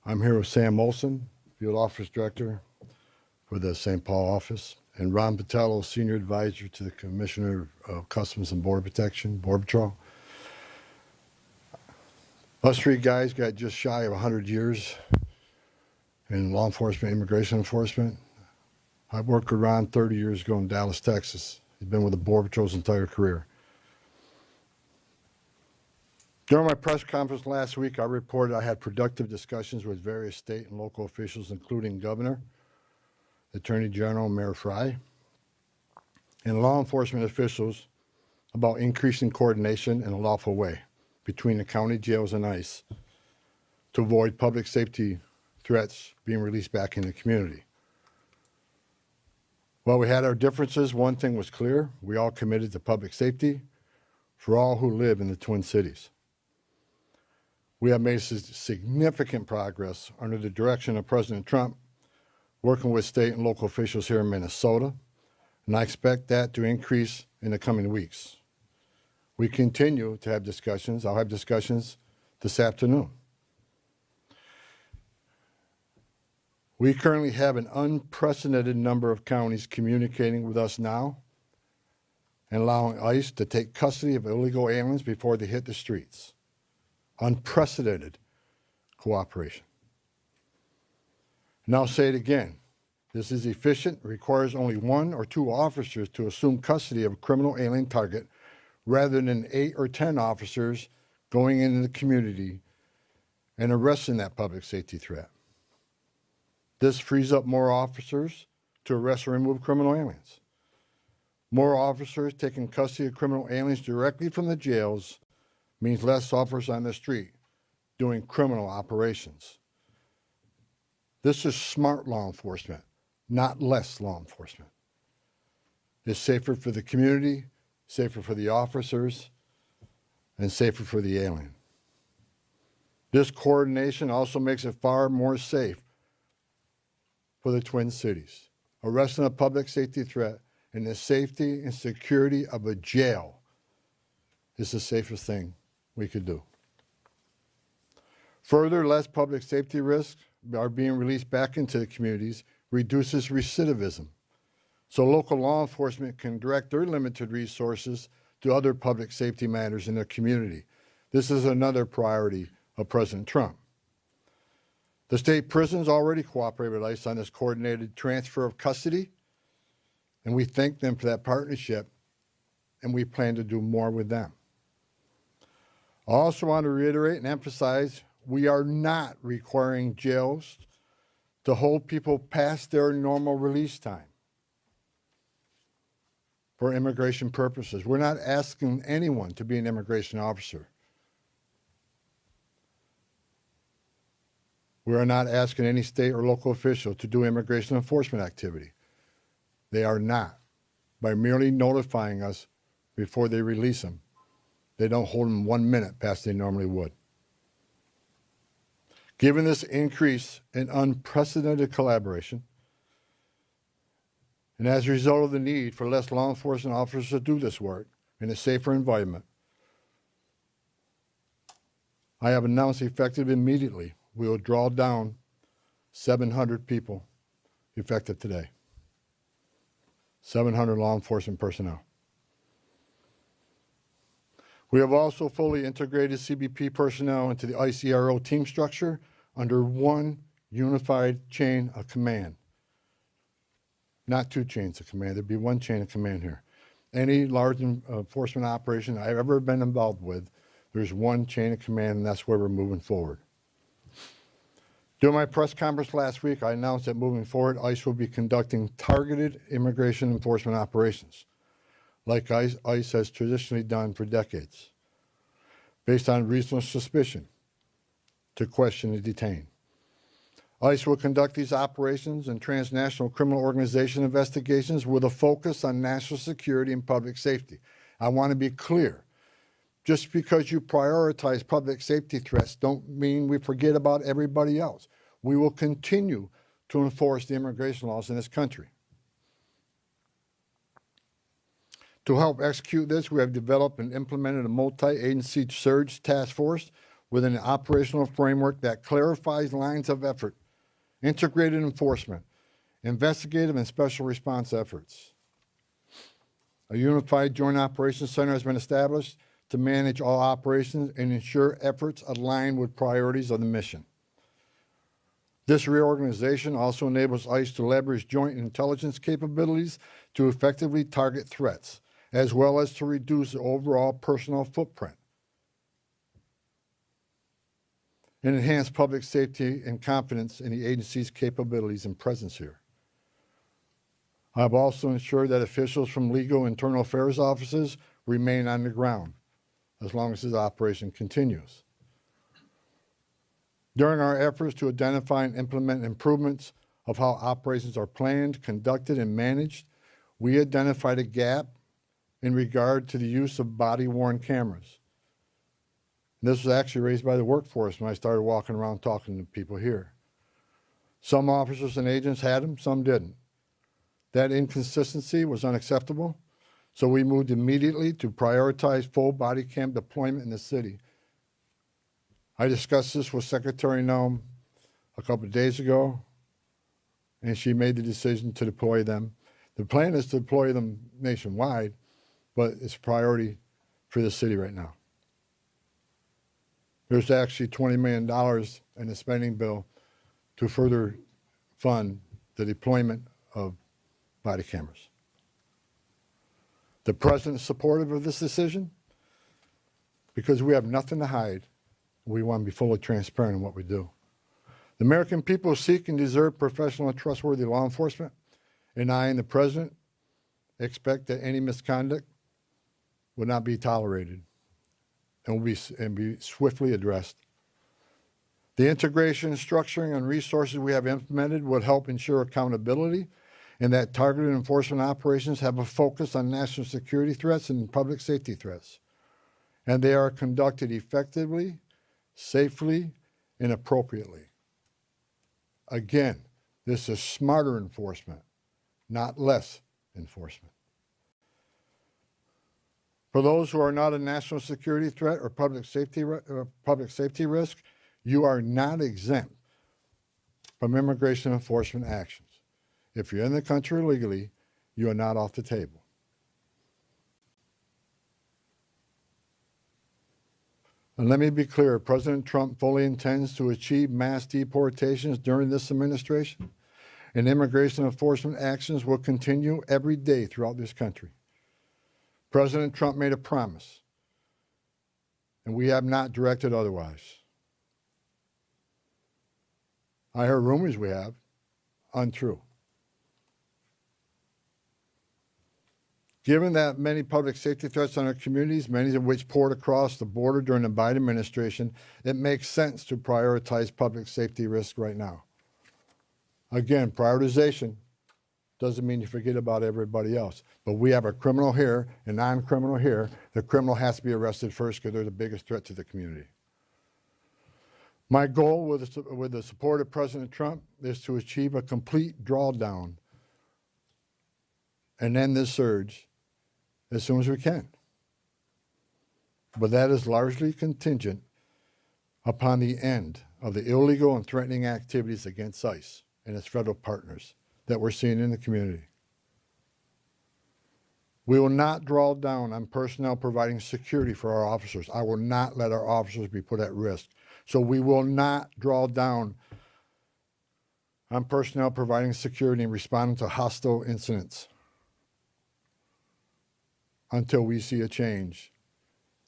I'm here with Sam Olson, Field Office Director for the St. Paul office, and Ron Patello, Senior Advisor to the Commissioner of Customs and Border Protection, Border Patrol. Us three guys got just shy of 100 years in law enforcement, immigration enforcement. I worked with Ron 30 years ago in Dallas, Texas. He's been with the Border Patrol's entire career. During my press conference last week, I reported I had productive discussions with various state and local officials, including Governor, Attorney General, Mayor Frey, and law enforcement officials about increasing coordination in a lawful way between the county jails and ICE to avoid public safety threats being released back in the community. While we had our differences, one thing was clear: we all committed to public safety for all who live in the Twin Cities. We have made significant progress under the direction of President Trump, working with state and local officials here in Minnesota, and I expect that to increase in the coming weeks. We continue to have discussions. I'll have discussions this afternoon. We currently have an unprecedented number of counties communicating with us now and allowing ICE to take custody of illegal aliens before they hit the streets. Unprecedented cooperation. And I'll say it again. This is efficient, requires only 1 or 2 officers to assume custody of a criminal alien target rather than 8 or 10 officers going into the community and arresting that public safety threat. This frees up more officers to arrest or remove criminal aliens. More officers taking custody of criminal aliens directly from the jails means less officers on the street doing criminal operations. This is smart law enforcement, not less law enforcement. It's safer for the community, safer for the officers, and safer for the alien. This coordination also makes it far more safe for the Twin Cities. Arresting a public safety threat in the safety and security of a jail is the safest thing we could do. Further, less public safety risks are being released back into the communities, reduces recidivism, so local law enforcement can direct their limited resources to other public safety matters in their community. This is another priority of President Trump. The state prisons already cooperate with ICE on this coordinated transfer of custody, and we thank them for that partnership, and we plan to do more with them. I also want to reiterate and emphasize we are not requiring jails to hold people past their normal release time for immigration purposes. We're not asking anyone to be an immigration officer. We are not asking any state or local official to do immigration enforcement activity. They are not. By merely notifying us before they release them, they don't hold them 1 minute past they normally would. Given this increase in unprecedented collaboration, and as a result of the need for less law enforcement officers to do this work in a safer environment, I have announced effective immediately we will draw down 700 people effective today. 700 law enforcement personnel. We have also fully integrated CBP personnel into the ICRO team structure under one unified chain of command. Not 2 chains of command, there'd be 1 chain of command here. Any large enforcement operation I've ever been involved with, there's 1 chain of command, and that's where we're moving forward. During my press conference last week, I announced that moving forward, ICE will be conducting targeted immigration enforcement operations, like ICE has traditionally done for decades, based on reasonable suspicion to question and detain. ICE will conduct these operations and transnational criminal organization investigations with a focus on national security and public safety. I want to be clear. Just because you prioritize public safety threats don't mean we forget about everybody else. We will continue to enforce the immigration laws in this country. To help execute this, we have developed and implemented a multi-agency surge task force within an operational framework that clarifies lines of effort, integrated enforcement, investigative and special response efforts. A unified joint operations center has been established to manage all operations and ensure efforts align with priorities of the mission. This reorganization also enables ICE to leverage joint intelligence capabilities to effectively target threats, as well as to reduce the overall personnel footprint and enhance public safety and confidence in the agency's capabilities and presence here. I've also ensured that officials from legal internal affairs offices remain on the ground as long as this operation continues. During our efforts to identify and implement improvements of how operations are planned, conducted, and managed, we identified a gap in regard to the use of body-worn cameras. This was actually raised by the workforce when I started walking around talking to people here. Some officers and agents had them, some didn't. That inconsistency was unacceptable, so we moved immediately to prioritize full body cam deployment in the city. I discussed this with Secretary Noem a couple of days ago, and she made the decision to deploy them. The plan is to deploy them nationwide, but it's a priority for the city right now. There's actually $20 million in the spending bill to further fund the deployment of body cameras. The president's supportive of this decision because we have nothing to hide. We want to be fully transparent in what we do. The American people seek and deserve professional and trustworthy law enforcement, and I and the president expect that any misconduct will not be tolerated and will be swiftly addressed. The integration, structuring, and resources we have implemented would help ensure accountability and that targeted enforcement operations have a focus on national security threats and public safety threats, and they are conducted effectively, safely, and appropriately. Again, this is smarter enforcement, not less enforcement. For those who are not a national security threat or public safety risk, you are not exempt from immigration enforcement actions. If you're in the country illegally, you are not off the table. And let me be clear, President Trump fully intends to achieve mass deportations during this administration, and immigration enforcement actions will continue every day throughout this country. President Trump made a promise, and we have not directed otherwise. I heard rumors we have, untrue. Given that many public safety threats on our communities, many of which poured across the border during the Biden administration, it makes sense to prioritize public safety risk right now. Again, prioritization doesn't mean you forget about everybody else. But we have a criminal here and non-criminal here. The criminal has to be arrested first because they're the biggest threat to the community. My goal with the support of President Trump is to achieve a complete drawdown and end this surge as soon as we can. But that is largely contingent upon the end of the illegal and threatening activities against ICE and its federal partners that we're seeing in the community. We will not draw down on personnel providing security for our officers. I will not let our officers be put at risk. So we will not draw down on personnel providing security and responding to hostile incidents until we see a change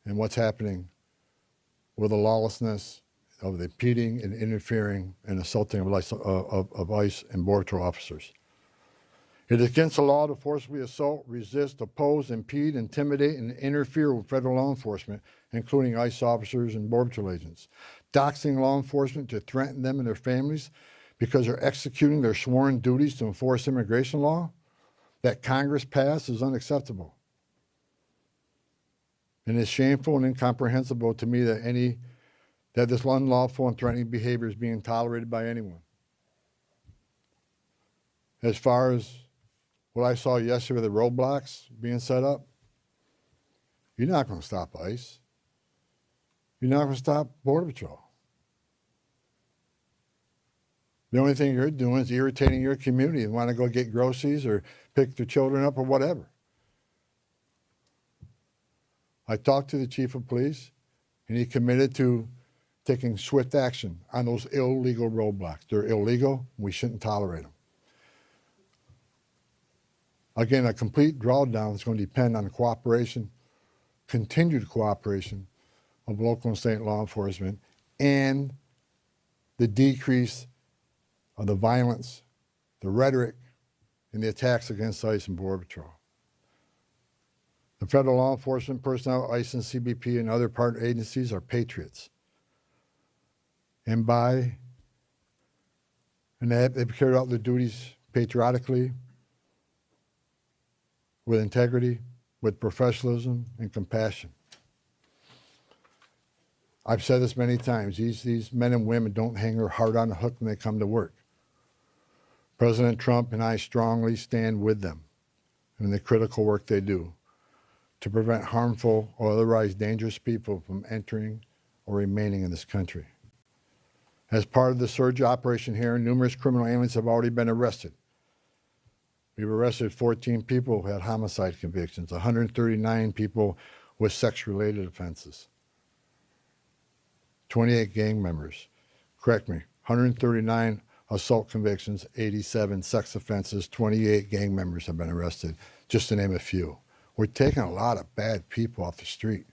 in what's happening with the lawlessness of the impeding and interfering and assaulting of ICE and Border Patrol officers. It is against the law to forcibly assault, resist, oppose, impede, intimidate, and interfere with federal law enforcement, including ICE officers and Border Patrol agents. Doxing law enforcement to threaten them and their families because they're executing their sworn duties to enforce immigration law that Congress passed is unacceptable. And it's shameful and incomprehensible to me that this unlawful and threatening behavior is being tolerated by anyone. As far as what I saw yesterday with the roadblocks being set up, you're not going to stop ICE. you're not going to stop Border Patrol. The only thing you're doing is irritating your community and want to go get groceries or pick their children up or whatever. I talked to the chief of police, and he committed to taking swift action on those illegal roadblocks. They're illegal. We shouldn't tolerate them. Again, a complete drawdown is going to depend on the cooperation, continued cooperation of local and state law enforcement, and the decrease of the violence, the rhetoric, and the attacks against ICE and Border Patrol. The federal law enforcement personnel, ICE and CBP, and other partner agencies are patriots. And they've carried out their duties patriotically, with integrity, with professionalism, and compassion. I've said this many times, these men and women don't hang their heart on a hook when they come to work. President Trump and I strongly stand with them in the critical work they do to prevent harmful or otherwise dangerous people from entering or remaining in this country. As part of the surge operation here, numerous criminal aliens have already been arrested. We've arrested 14 people who had homicide convictions, 139 people with sex-related offenses, 28 gang members. Correct me, 139 assault convictions, 87 sex offenses, 28 gang members have been arrested, just to name a few. We're taking a lot of bad people off the street.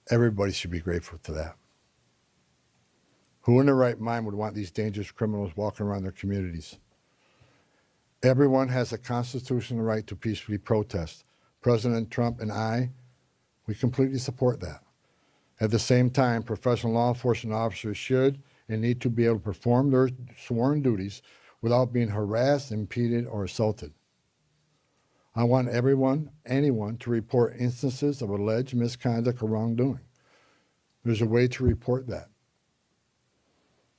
Everybody should be grateful to that. Who in their right mind would want these dangerous criminals walking around their communities? Everyone has a constitutional right to peacefully protest. President Trump and I, we completely support that. At the same time, professional law enforcement officers should and need to be able to perform their sworn duties without being harassed, impeded, or assaulted. I want anyone to report instances of alleged misconduct or wrongdoing. There's a way to report that.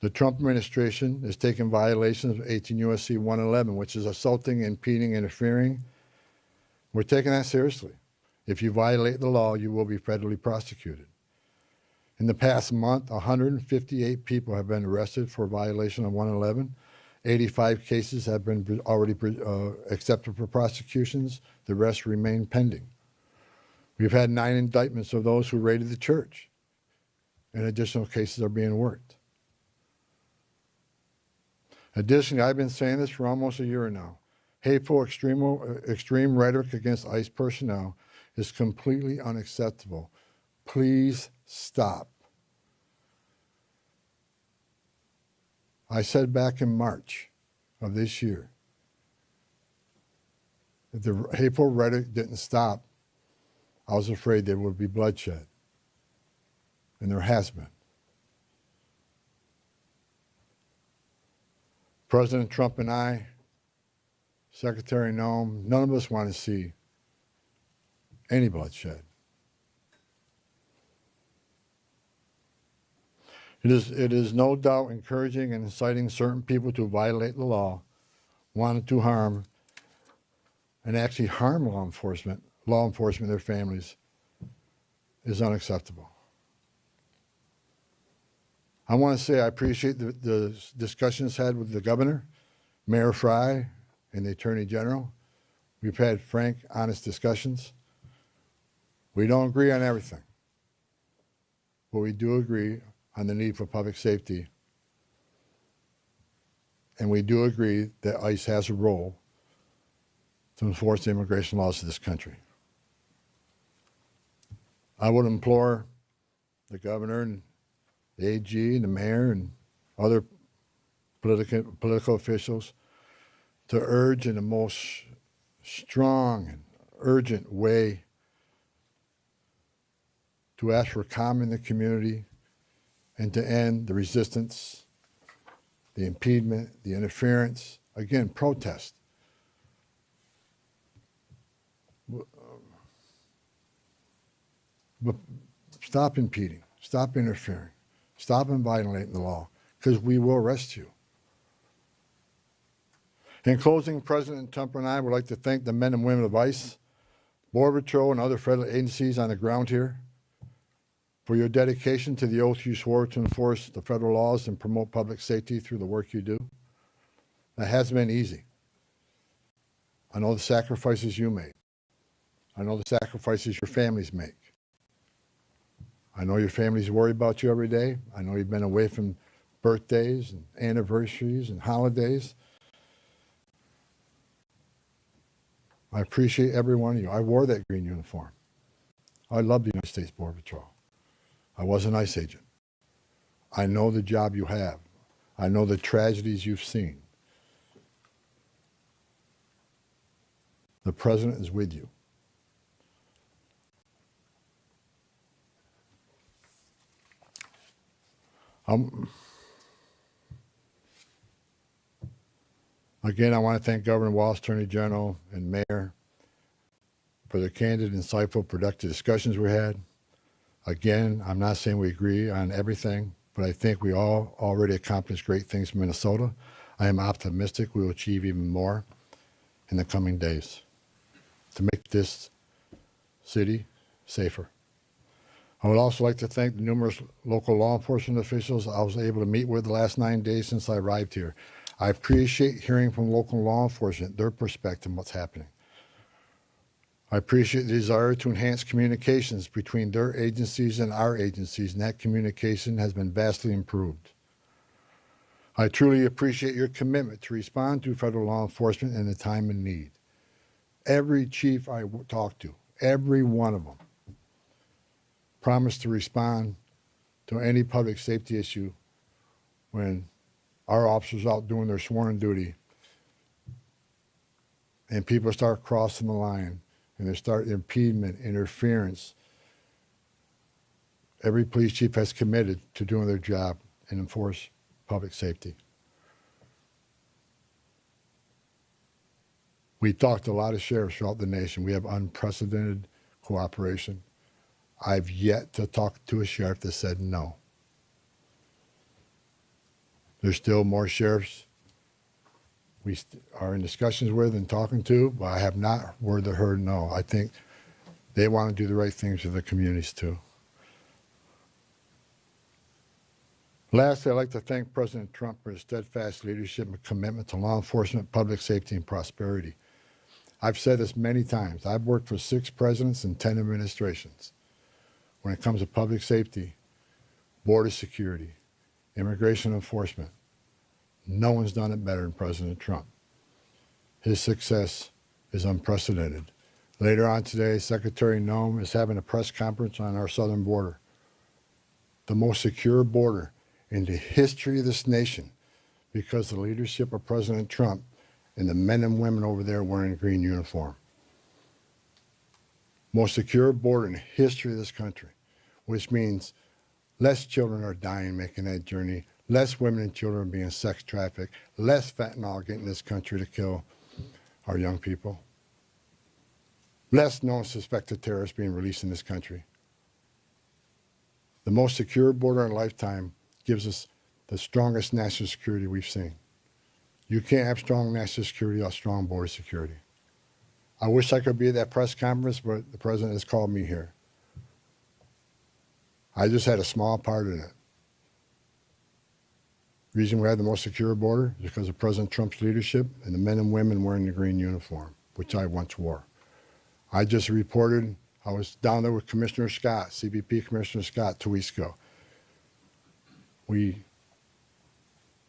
The Trump administration is taking violations of 18 U.S.C. 111, which is assaulting, impeding, interfering. We're taking that seriously. If you violate the law, you will be federally prosecuted. In the past month, 158 people have been arrested for violation of 111. 85 cases have been already accepted for prosecutions. The rest remain pending. We've had 9 indictments of those who raided the church, and additional cases are being worked. Additionally, I've been saying this for almost a year now. Hateful, extreme rhetoric against ICE personnel is completely unacceptable. Please stop. I said back in March of this year, if the hateful rhetoric didn't stop, I was afraid there would be bloodshed. And there has been. President Trump and I, Secretary Noem, none of us want to see any bloodshed. It is no doubt encouraging and inciting certain people to violate the law, wanting to harm, and actually harm law enforcement, and their families, is unacceptable. I want to say I appreciate the discussions had with the governor, Mayor Fry, and the Attorney General. We've had frank, honest discussions. We don't agree on everything, but we do agree on the need for public safety. And we do agree that ICE has a role to enforce the immigration laws of this country. I would implore the governor and the AG and the mayor and other political officials to urge in the most strong and urgent way to ask for calm in the community and to end the resistance, the impediment, the interference, again, protest. But stop impeding, stop interfering, stop violating the law, because we will arrest you. In closing, President Trump and I would like to thank the men and women of ICE, Border Patrol, and other federal agencies on the ground here for your dedication to the oath you swore to enforce the federal laws and promote public safety through the work you do. That hasn't been easy. I know the sacrifices you made. I know the sacrifices your families make. I know your families worry about you every day. I know you've been away from birthdays and anniversaries and holidays. I appreciate every one of you. I wore that green uniform. I love the United States Border Patrol. I was an ICE agent. I know the job you have. I know the tragedies you've seen. The President is with you. Again, I want to thank Governor Walz, Attorney General, and Mayor for the candid, insightful, productive discussions we had. Again, I'm not saying we agree on everything, but I think we all already accomplished great things in Minnesota. I am optimistic we will achieve even more in the coming days to make this city safer. I would also like to thank the numerous local law enforcement officials I was able to meet with the last 9 days since I arrived here. I appreciate hearing from local law enforcement, their perspective on what's happening. I appreciate the desire to enhance communications between their agencies and our agencies, and that communication has been vastly improved. I truly appreciate your commitment to respond to federal law enforcement in a time of need. Every chief I talked to, every one of them, promised to respond to any public safety issue when our officers out doing their sworn duty and people start crossing the line and there start impediment, interference. Every police chief has committed to doing their job and enforce public safety. We talked to a lot of sheriffs throughout the nation. We have unprecedented cooperation. I've yet to talk to a sheriff that said no. There's still more sheriffs we are in discussions with and talking to, but I have not heard no. I think they want to do the right things for the communities too. Lastly, I'd like to thank President Trump for his steadfast leadership and commitment to law enforcement, public safety, and prosperity. I've said this many times. I've worked for 6 presidents and 10 administrations. When it comes to public safety, border security, immigration enforcement, no one's done it better than President Trump. His success is unprecedented. Later on today, Secretary Noem is having a press conference on our southern border, the most secure border in the history of this nation, because of the leadership of President Trump and the men and women over there wearing a green uniform. Most secure border in the history of this country, which means less children are dying making that journey, less women and children are being sex trafficked, less fentanyl getting in this country to kill our young people, less known suspected terrorists being released in this country. The most secure border in a lifetime gives us the strongest national security we've seen. You can't have strong national security without strong border security. I wish I could be at that press conference, but the president has called me here. I just had a small part in it. The reason we have the most secure border is because of President Trump's leadership and the men and women wearing the green uniform, which I once wore. I just reported, I was down there with Commissioner Scott, CBP Commissioner Scott, 2 weeks ago. We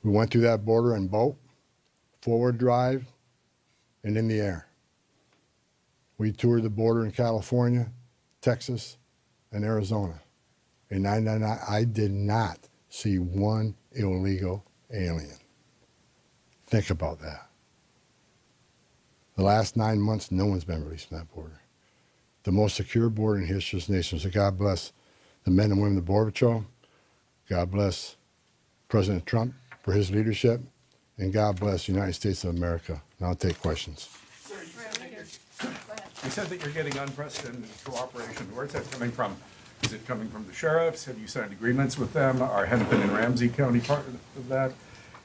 went through that border in boat, forward drive, and in the air. We toured the border in California, Texas, and Arizona. And I did not see one illegal alien. Think about that. The last 9 months, no one's been released from that border. The most secure border in history of this nation. So God bless the men and women of the Border Patrol. God bless President Trump for his leadership. And God bless the United States of America. Now I'll take questions. Sir, you said that you're getting unprecedented cooperation. Where's that coming from? Is it coming from the sheriffs? Have you signed agreements with them? Are Hennepin and Ramsey County part of that?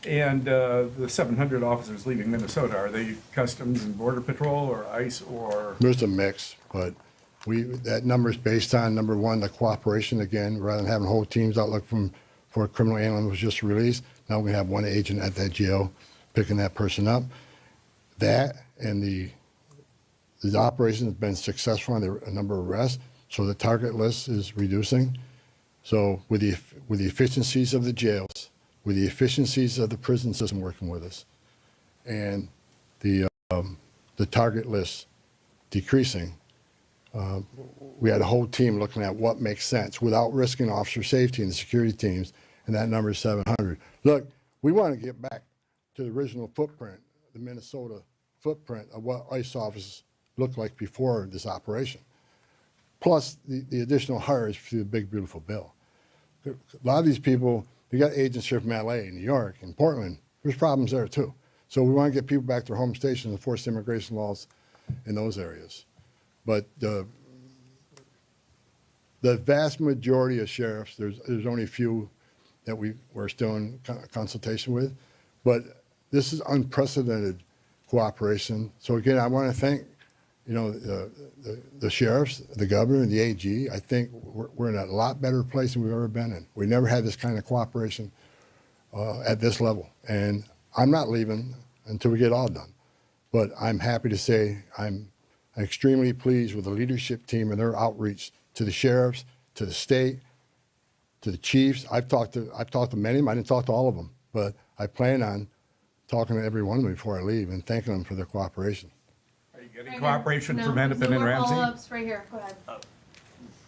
And the 700 officers leaving Minnesota, are they Customs and Border Patrol or ICE or? There's a mix, but That number is based on, number one, the cooperation. Again, rather than having whole teams out looking for a criminal alien was just released, now we have one agent at that jail picking that person up. That and the operation has been successful on a number of arrests, so the target list is reducing. So with the efficiencies of the jails, with the efficiencies of the prison system working with us, and the target list decreasing, we had a whole team looking at what makes sense without risking officer safety and the security teams, and that number is 700. Look, we want to get back to the original footprint, the Minnesota footprint of what ICE officers looked like before this operation, plus the additional hires through the big, beautiful bill. A lot of these people, you got agents here from LA, New York, and Portland. There's problems there too. So we want to get people back to their home stations and enforce immigration laws in those areas. But the vast majority of sheriffs, there's only a few that we're still in consultation with, but this is unprecedented cooperation. So again, I want to thank, the sheriffs, the governor, and the AG. I think we're in a lot better place than we've ever been in. We never had this kind of cooperation at this level, and I'm not leaving until we get all done. But I'm happy to say I'm extremely pleased with the leadership team and their outreach to the sheriffs, to the state, to the chiefs. I've talked to many of them. I didn't talk to all of them, but I plan on talking to every one of them before I leave and thanking them for their cooperation. Are you getting cooperation from Hennepin and Ramsey? Follow-ups right here. Go ahead.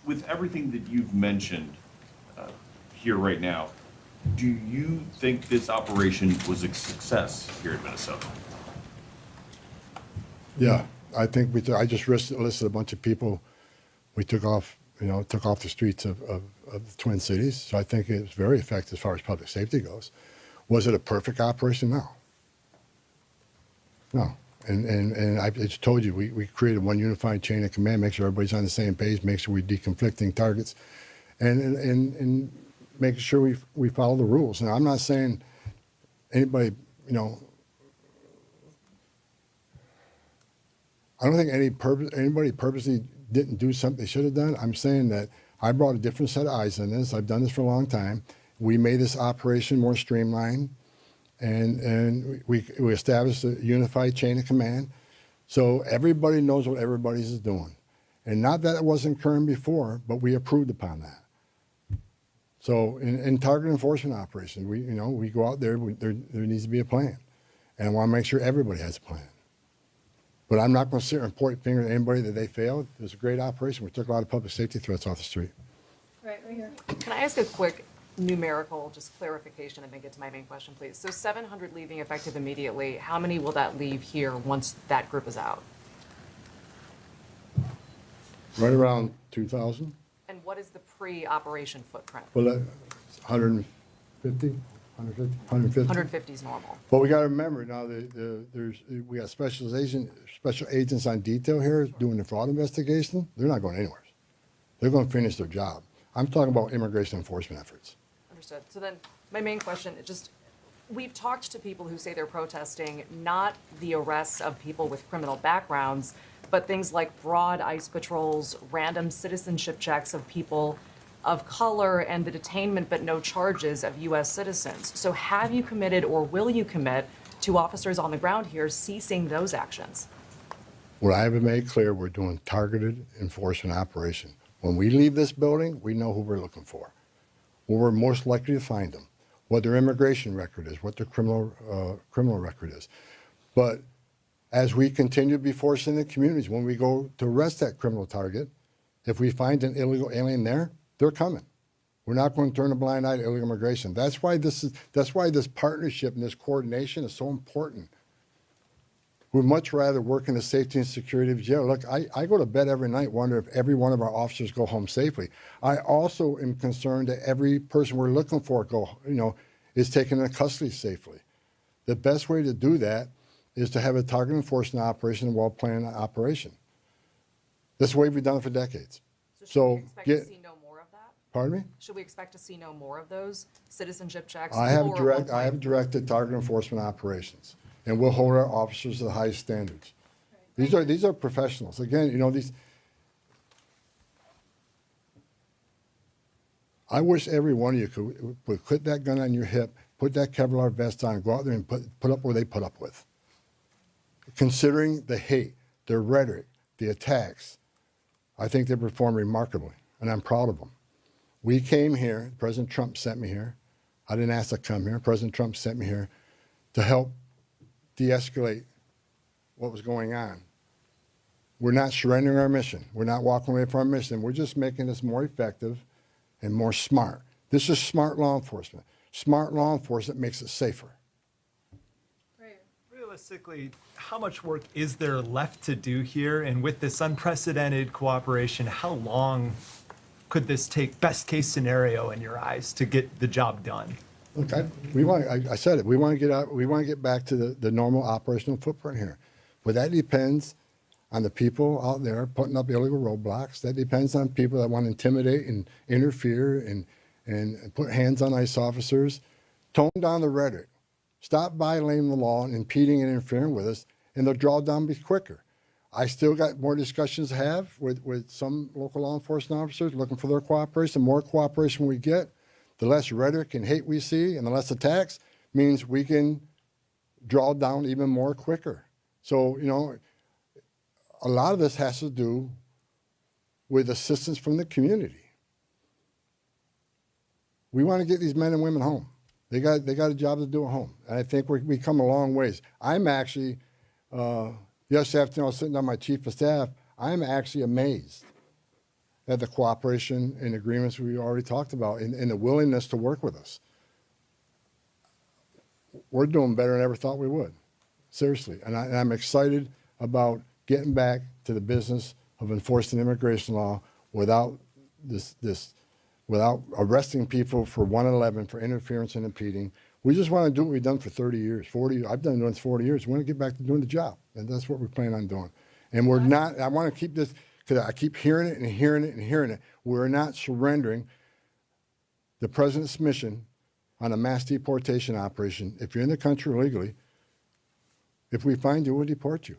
With everything that you've mentioned here right now, do you think this operation was a success here in Minnesota? Yeah, I think I just listed a bunch of people we took off the streets of the Twin Cities. So I think it was very effective as far as public safety goes. Was it a perfect operation? No. No. And I just told you, we created one unified chain of command, make sure everybody's on the same page, make sure we're deconflicting targets, and making sure we follow the rules. Now, I'm not saying anybody, I don't think anybody purposely didn't do something they should have done. I'm saying that I brought a different set of eyes on this. I've done this for a long time. We made this operation more streamlined, and we established a unified chain of command, so everybody knows what everybody's is doing. And not that it wasn't current before, but we approved upon that. So in target enforcement operations, we go out there. There needs to be a plan, and I want to make sure everybody has a plan. But I'm not going to sit here and point finger at anybody that they failed. It was a great operation. We took a lot of public safety threats off the street. Right here. Can I ask a quick numerical, just clarification, and then get to my main question, please? So 700 leaving effective immediately. How many will that leave here once that group is out? Right around 2,000. And what is the pre-operation footprint? Well, 150, 150. 150 is normal. But we got to remember now, we got special agents on detail here doing the fraud investigation. They're not going anywhere. They're going to finish their job. I'm talking about immigration enforcement efforts. Understood. So then my main question, we've talked to people who say they're protesting not the arrests of people with criminal backgrounds, but things like broad ICE patrols, random citizenship checks of people of color, and the detainment but no charges of U.S. citizens. So have you committed or will you commit to officers on the ground here ceasing those actions? What I have made clear, we're doing targeted enforcement operation. When we leave this building, we know who we're looking for, where we're most likely to find them, what their immigration record is, what their criminal record is. But as we continue to be forced in the communities, when we go to arrest that criminal target, if we find an illegal alien there, they're coming. We're not going to turn a blind eye to illegal immigration. That's why this partnership and this coordination is so important. We'd much rather work in the safety and security of jail. Look, I go to bed every night wondering if every one of our officers go home safely. I also am concerned that every person we're looking for is taken into custody safely. The best way to do that is to have a target enforcement operation, a well-planned operation. That's the way we've done it for decades. So should we expect to see no more of that? Pardon me? Should we expect to see no more of those citizenship checks? I have directed target enforcement operations, and we'll hold our officers to the highest standards. These are professionals. Again, I wish every one of you would put that gun on your hip, put that Kevlar vest on, and go out there and put up what they put up with. Considering the hate, the rhetoric, the attacks, I think they performed remarkably, and I'm proud of them. We came here, President Trump sent me here. I didn't ask to come here. President Trump sent me here to help de-escalate what was going on. We're not surrendering our mission. We're not walking away from our mission. We're just making this more effective and more smart. This is smart law enforcement. Smart law enforcement makes it safer. Right. Realistically, how much work is there left to do here? And with this unprecedented cooperation, how long could this take, best case scenario in your eyes, to get the job done? Look, I said it. We want to get out. We want to get back to the normal operational footprint here, but that depends on the people out there putting up illegal roadblocks. That depends on people that want to intimidate and interfere and put hands on ICE officers. Tone down the rhetoric. Stop violating the law and impeding and interfering with us, and the drawdown be quicker. I still got more discussions to have with some local law enforcement officers looking for their cooperation. The more cooperation we get, the less rhetoric and hate we see, and the less attacks means we can draw down even more quicker. So, you know, a lot of this has to do with assistance from the community. We want to get these men and women home. They got a job to do at home, and I think we come a long ways. I'm actually, yesterday afternoon I was sitting on my chief of staff, I'm actually amazed at the cooperation and agreements we already talked about and the willingness to work with us. We're doing better than I ever thought we would, seriously. And I'm excited about getting back to the business of enforcing immigration law without without arresting people for 111 for interference and impeding. We just want to do what we've done for 30 years, 40. I've done this 40 years. We want to get back to doing the job, and that's what we plan on doing. And we're not. I want to keep this because I keep hearing it and hearing it and hearing it. We're not surrendering the president's mission on a mass deportation operation. If you're in the country illegally, if we find you, we'll deport you.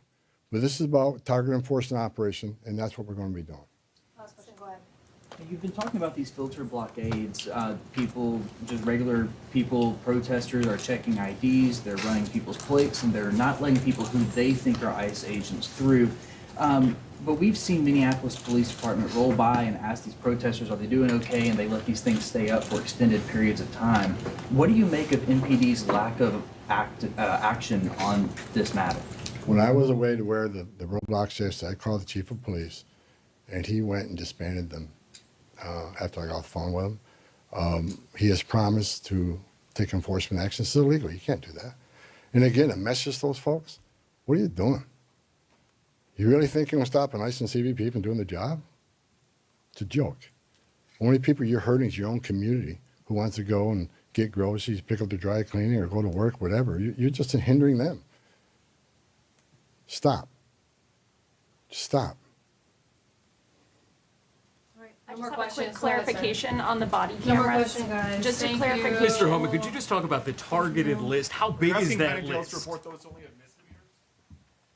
But this is about target enforcement operation, and that's what we're going to be doing. Last question, go ahead. You've been talking about these filter blockades. People, just regular people, protesters are checking IDs, they're running people's plates, and they're not letting people who they think are ICE agents through. But we've seen Minneapolis Police Department roll by and ask these protesters, are they doing okay? And they let these things stay up for extended periods of time. What do you make of MPD's lack of action on this matter? When I was away to wear the roadblocks yesterday, I called the chief of police, and he went and disbanded them after I got off the phone with him. He has promised to take enforcement action. It's illegal. You can't do that. And again, a message to those folks, what are you doing? You really think you're going to stop an ICE and CBP from doing the job? It's a joke. Only people you're hurting is your own community who wants to go and get groceries, pick up their dry cleaning, or go to work, whatever. You're just hindering them. Stop. Stop. All right, I no just more have a quick questions. Go ahead, sir. clarification on the body No more cameras. question, guys. Just a Thank clarification. you. Mr. Homan, could you just talk about the targeted list? How big is Asking that Benny Jones to list? report those only at